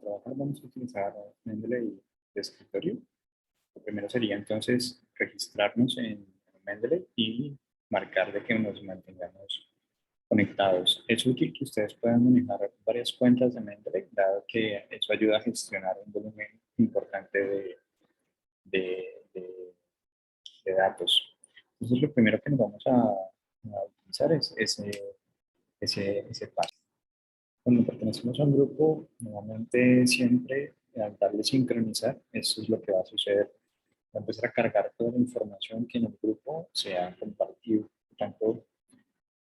trabajar vamos a utilizar Mendeley de escritorio. Lo primero sería entonces registrarnos en Mendeley y marcar de que nos mantengamos conectados. Es útil que ustedes puedan manejar varias cuentas de Mendeley, dado que eso ayuda a gestionar un volumen importante de de datos. Entonces, lo primero que nos vamos a utilizar es ese paso. Cuando pertenecemos a un grupo, normalmente siempre al darle sincronizar, eso es lo que va a suceder. Va a empezar a cargar toda la información que en el grupo se ha compartido. Por tanto,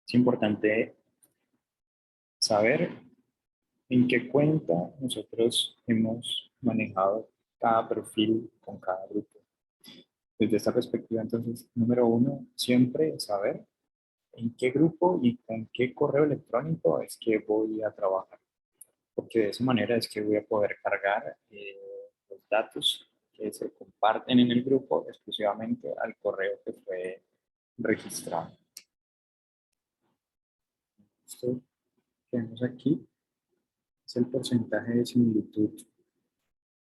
es importante saber en qué cuenta nosotros hemos manejado cada perfil con cada grupo. Desde esta perspectiva, entonces, número uno, siempre saber en qué grupo y con qué correo electrónico es que voy a trabajar, porque de esa manera es que voy a poder cargar los datos que se comparten en el grupo exclusivamente al correo que fue registrado. Esto que vemos aquí es el porcentaje de similitud.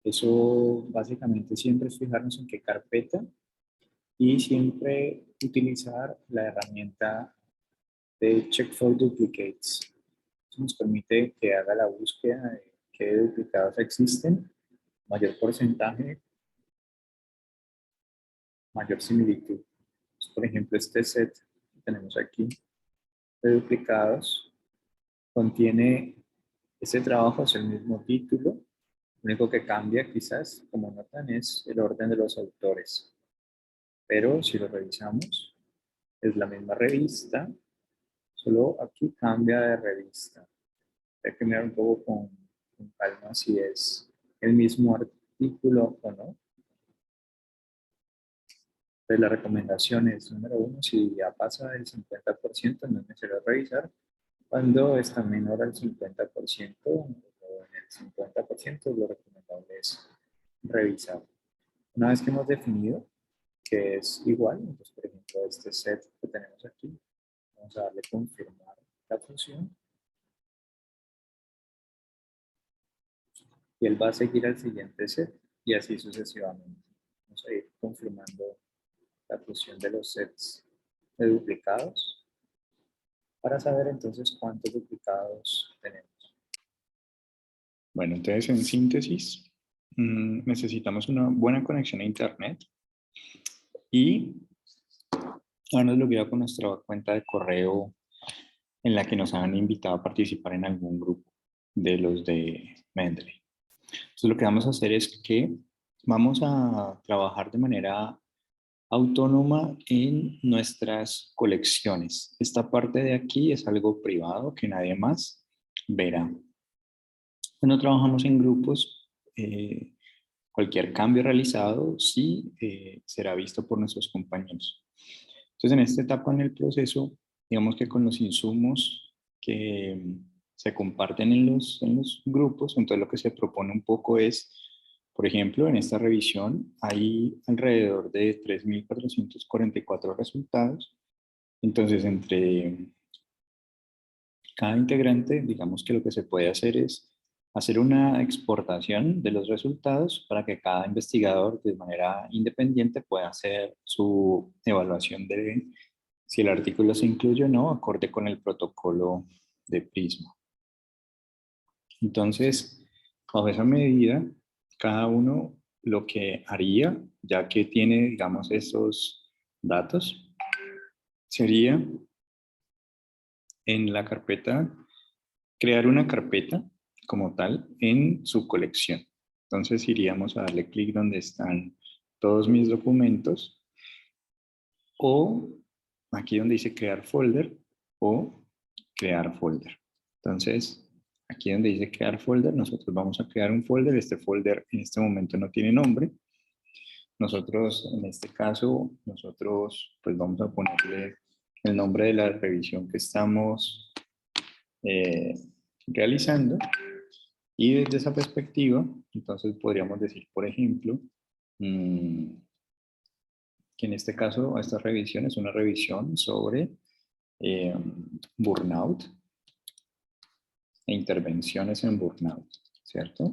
Eso básicamente siempre es fijarnos en qué carpeta y siempre utilizar la herramienta de Check for Duplicates. Eso nos permite que haga la búsqueda de qué duplicados existen, mayor porcentaje, mayor similitud. Entonces, por ejemplo, este set que tenemos aquí de duplicados contiene, este trabajo es el mismo título, lo único que cambia quizás, como notan, es el orden de los autores. Pero si lo revisamos, es la misma revista, solo aquí cambia de revista. Hay que mirar un poco con calma si es el mismo artículo o no. Entonces la recomendación es, número uno, si ya pasa del 50%, no es necesario revisar. Cuando está menor al 50%, o en el 50%, lo recomendable es revisar. Una vez que hemos definido que es igual, entonces por ejemplo este set que tenemos aquí, vamos a darle confirmar la función y él va a seguir al siguiente set y así sucesivamente. Vamos a ir confirmando la fusión de los sets de duplicados para saber entonces cuántos duplicados tenemos. Bueno, entonces en síntesis, necesitamos una buena conexión a internet y habernos logueado con nuestra cuenta de correo en la que nos han invitado a participar en algún grupo de los de Mendeley. Entonces lo que vamos a hacer es que vamos a trabajar de manera autónoma en nuestras colecciones. Esta parte de aquí es algo privado que nadie más verá. Cuando trabajamos en grupos, cualquier cambio realizado sí será visto por nuestros compañeros. Entonces, en esta etapa en el proceso, digamos que con los insumos que se comparten en los grupos, entonces lo que se propone un poco es, por ejemplo, en esta revisión hay alrededor de 3.444 resultados. Entonces, entre cada integrante, digamos que lo que se puede hacer es hacer una exportación de los resultados para que cada investigador de manera independiente pueda hacer su evaluación de si el artículo se incluye o no, acorde con el protocolo de Prisma. Entonces, bajo esa medida, cada uno lo que haría, ya que tiene, digamos, esos datos, sería en la carpeta, crear una carpeta como tal en su colección. Entonces iríamos a darle clic donde están todos mis documentos o aquí donde dice crear folder o crear folder. Entonces, aquí donde dice crear folder, nosotros vamos a crear un folder. Este folder en este momento no tiene nombre. Nosotros, en este caso, pues vamos a ponerle el nombre de la revisión que estamos realizando. Y desde esa perspectiva, entonces podríamos decir, por ejemplo, que en este caso esta revisión es una revisión sobre burnout e intervenciones en burnout, ¿cierto?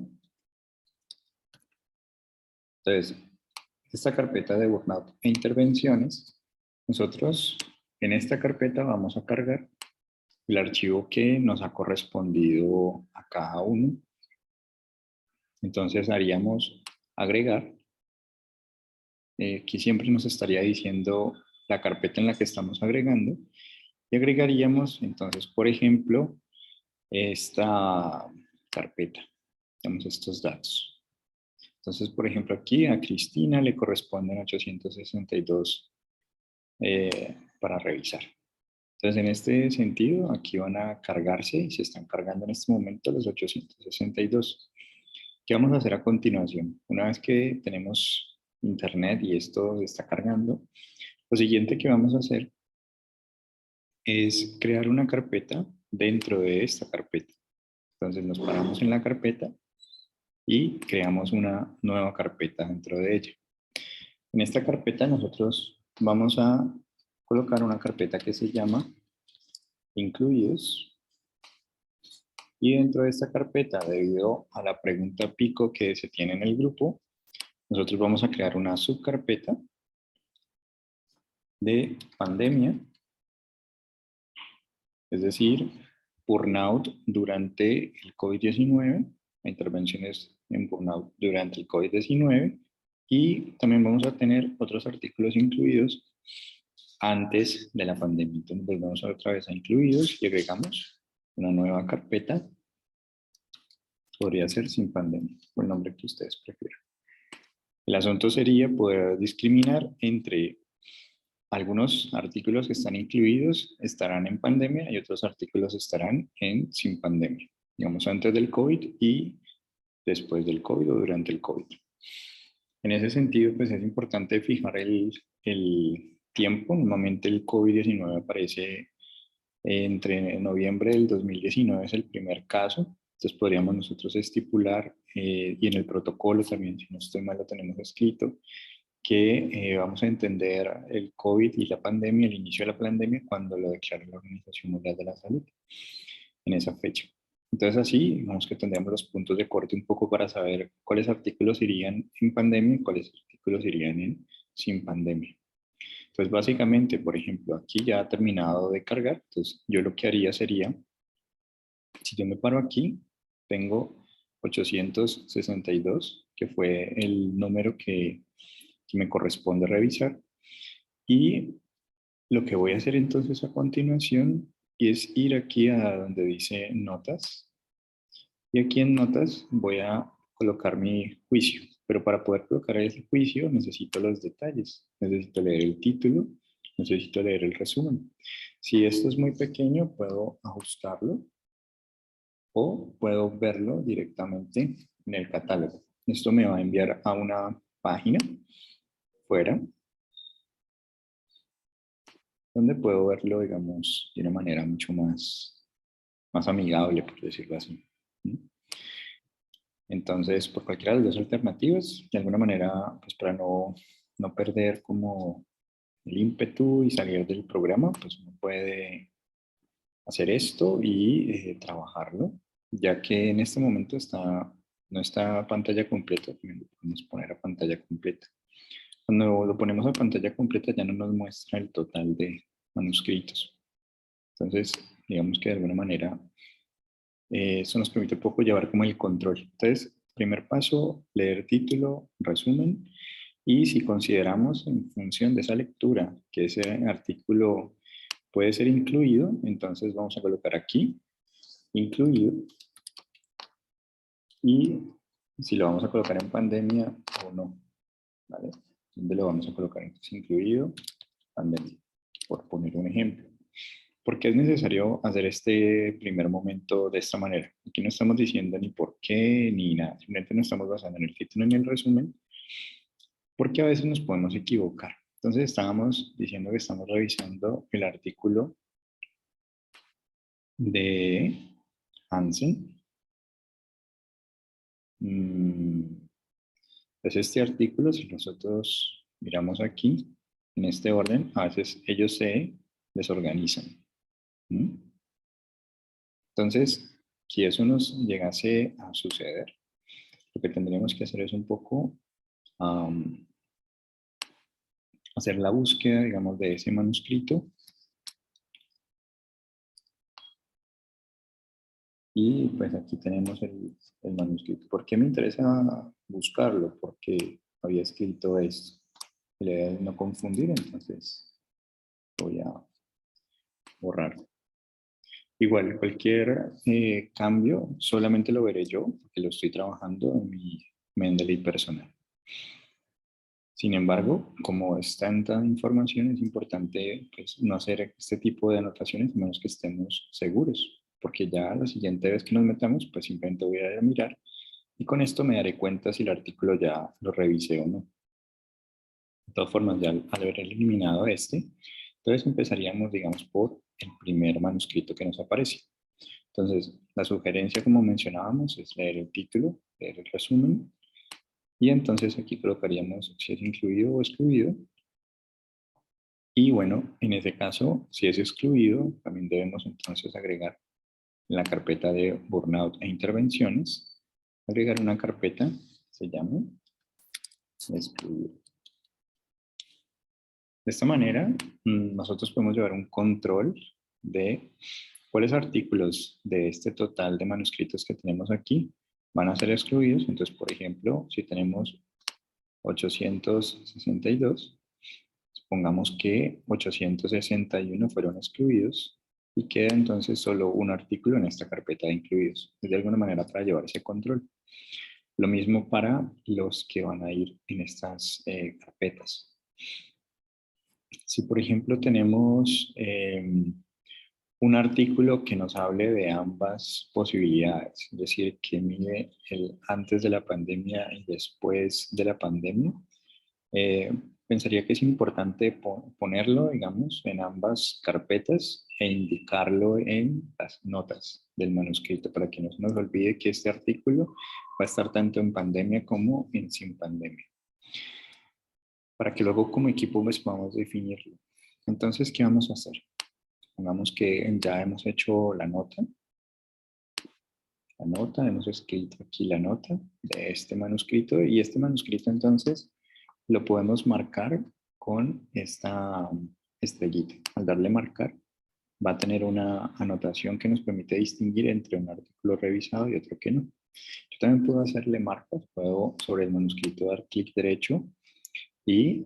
Entonces, esta carpeta de burnout e intervenciones, nosotros en esta carpeta vamos a cargar el archivo que nos ha correspondido a cada uno. Entonces haríamos agregar. Aquí siempre nos estaría diciendo la carpeta en la que estamos agregando. Y agregaríamos, entonces, por ejemplo, esta carpeta. Tenemos estos datos. Entonces, por ejemplo, aquí a Cristina le corresponden 862 para revisar. Entonces, en este sentido, aquí van a cargarse y se están cargando en este momento los 862. ¿Qué vamos a hacer a continuación? Una vez que tenemos internet y esto se está cargando, lo siguiente que vamos a hacer es crear una carpeta dentro de esta carpeta. Entonces nos paramos en la carpeta y creamos una nueva carpeta dentro de ella. En esta carpeta nosotros vamos a colocar una carpeta que se llama incluidos. Y dentro de esta carpeta, debido a la pregunta pico que se tiene en el grupo, nosotros vamos a crear una subcarpeta de pandemia, es decir, burnout durante el COVID-19, intervenciones en burnout durante el COVID-19, y también vamos a tener otros artículos incluidos antes de la pandemia. Entonces volvemos otra vez a incluidos y agregamos una nueva carpeta. Podría ser sin pandemia, o el nombre que ustedes prefieran. El asunto sería poder discriminar entre algunos artículos que están incluidos estarán en pandemia y otros artículos estarán en sin pandemia. Digamos antes del COVID y después del COVID o durante el COVID. En ese sentido, pues es importante fijar el tiempo. Normalmente el COVID-19 aparece entre noviembre del 2019, es el primer caso. Entonces podríamos nosotros estipular, y en el protocolo también, si no estoy mal, lo tenemos escrito, que vamos a entender el COVID y la pandemia, el inicio de la pandemia, cuando lo declara la Organización Mundial de la Salud, en esa fecha. Entonces así, digamos que tendríamos los puntos de corte un poco para saber cuáles artículos irían en pandemia y cuáles artículos irían en sin pandemia. Entonces básicamente, por ejemplo, aquí ya ha terminado de cargar, entonces yo lo que haría sería, si yo me paro aquí, tengo 862, que fue el número que me corresponde revisar, y lo que voy a hacer entonces a continuación es ir aquí a donde dice notas, y aquí en notas voy a colocar mi juicio, pero para poder colocar el juicio necesito los detalles, necesito leer el título, necesito leer el resumen. Si esto es muy pequeño, puedo ajustarlo o puedo verlo directamente en el catálogo. Esto me va a enviar a una página fuera, donde puedo verlo, digamos, de una manera mucho más amigable, por decirlo así. Entonces, por cualquiera de las dos alternativas, de alguna manera, pues para no perder como el ímpetu y salir del programa, pues uno puede hacer esto y trabajarlo, ya que en este momento no está a pantalla completa, también lo podemos poner a pantalla completa. Cuando lo ponemos a pantalla completa ya no nos muestra el total de manuscritos. Entonces, digamos que de alguna manera eso nos permite un poco llevar como el control. Entonces, primer paso, leer título, resumen, y si consideramos en función de esa lectura que ese artículo puede ser incluido, entonces vamos a colocar aquí, incluido, y si lo vamos a colocar en pandemia o no, ¿vale? ¿Dónde lo vamos a colocar? Entonces, incluido, pandemia, por poner un ejemplo. ¿Por qué es necesario hacer este primer momento de esta manera? Aquí no estamos diciendo ni por qué ni nada, simplemente nos estamos basando en el título y en el resumen, porque a veces nos podemos equivocar. Entonces estábamos diciendo que estamos revisando el artículo de Hansen. Entonces este artículo, si nosotros miramos aquí, en este orden, a veces ellos se desorganizan. Entonces, si eso nos llegase a suceder, lo que tendríamos que hacer es un poco hacer la búsqueda, digamos, de ese manuscrito. Y pues aquí tenemos el manuscrito. ¿Por qué me interesa buscarlo? Porque había escrito esto. La idea es no confundir, entonces voy a borrar. Igual, cualquier cambio solamente lo veré yo, porque lo estoy trabajando en mi Mendeley personal. Sin embargo, como es tanta información, es importante pues, no hacer este tipo de anotaciones a menos que estemos seguros, porque ya la siguiente vez que nos metamos, pues simplemente voy a ir a mirar y con esto me daré cuenta si el artículo ya lo revisé o no. De todas formas, ya al haber eliminado este, entonces empezaríamos, digamos, por el primer manuscrito que nos aparece. Entonces, la sugerencia, como mencionábamos, es leer el título, leer el resumen, y entonces aquí colocaríamos si es incluido o excluido. Y bueno, en ese caso, si es excluido, también debemos entonces agregar en la carpeta de burnout e intervenciones, agregar una carpeta que se llame excluido. De esta manera, nosotros podemos llevar un control de cuáles artículos de este total de manuscritos que tenemos aquí van a ser excluidos. Entonces, por ejemplo, si tenemos 862, supongamos que 861 fueron excluidos y queda entonces solo un artículo en esta carpeta de incluidos. Es de alguna manera para llevar ese control. Lo mismo para los que van a ir en estas carpetas. Si por ejemplo tenemos un artículo que nos hable de ambas posibilidades, es decir, que mide el antes de la pandemia y después de la pandemia, pensaría que es importante ponerlo, digamos, en ambas carpetas e indicarlo en las notas del manuscrito para que no se nos olvide que este artículo va a estar tanto en pandemia como en sin pandemia, para que luego como equipo pues podamos definirlo. Entonces, ¿qué vamos a hacer? Pongamos que ya hemos hecho la nota, hemos escrito aquí la nota de este manuscrito y este manuscrito entonces lo podemos marcar con esta estrellita. Al darle marcar va a tener una anotación que nos permite distinguir entre un artículo revisado y otro que no. Yo también puedo hacerle marcas, puedo sobre el manuscrito dar clic derecho y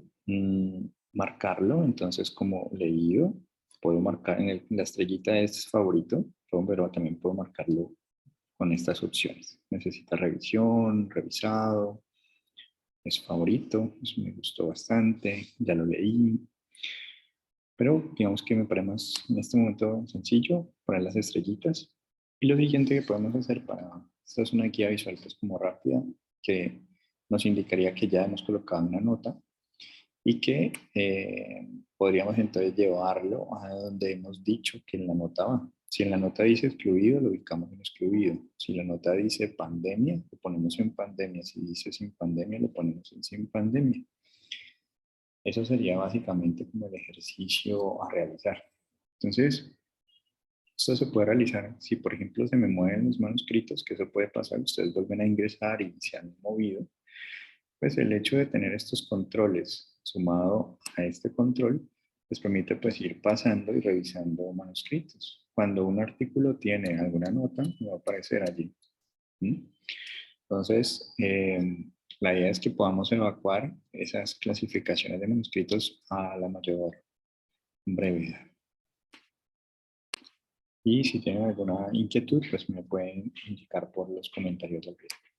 marcarlo, entonces como leído, puedo marcar en la estrellita es favorito, pero también puedo marcarlo con estas opciones. Necesita revisión, revisado, es favorito, eso me gustó bastante, ya lo leí. Pero digamos que me parece más en este momento sencillo poner las estrellitas. Y lo siguiente que podemos hacer esta es una guía visual pues como rápida, que nos indicaría que ya hemos colocado una nota y que podríamos entonces llevarlo a donde hemos dicho que en la nota va. Si en la nota dice excluido, lo ubicamos en excluido. Si la nota dice pandemia, lo ponemos en pandemia. Si dice sin pandemia, lo ponemos en sin pandemia. Eso sería básicamente como el ejercicio a realizar. Entonces, esto se puede realizar si, por ejemplo, se me mueven los manuscritos, que eso puede pasar, ustedes vuelven a ingresar y se han movido. Pues el hecho de tener estos controles sumado a este control les permite pues ir pasando y revisando manuscritos. Cuando un artículo tiene alguna nota, me va a aparecer allí. Entonces, la idea es que podamos evacuar esas clasificaciones de manuscritos a la mayor brevedad. Y si tienen alguna inquietud, pues me pueden indicar por los comentarios del video.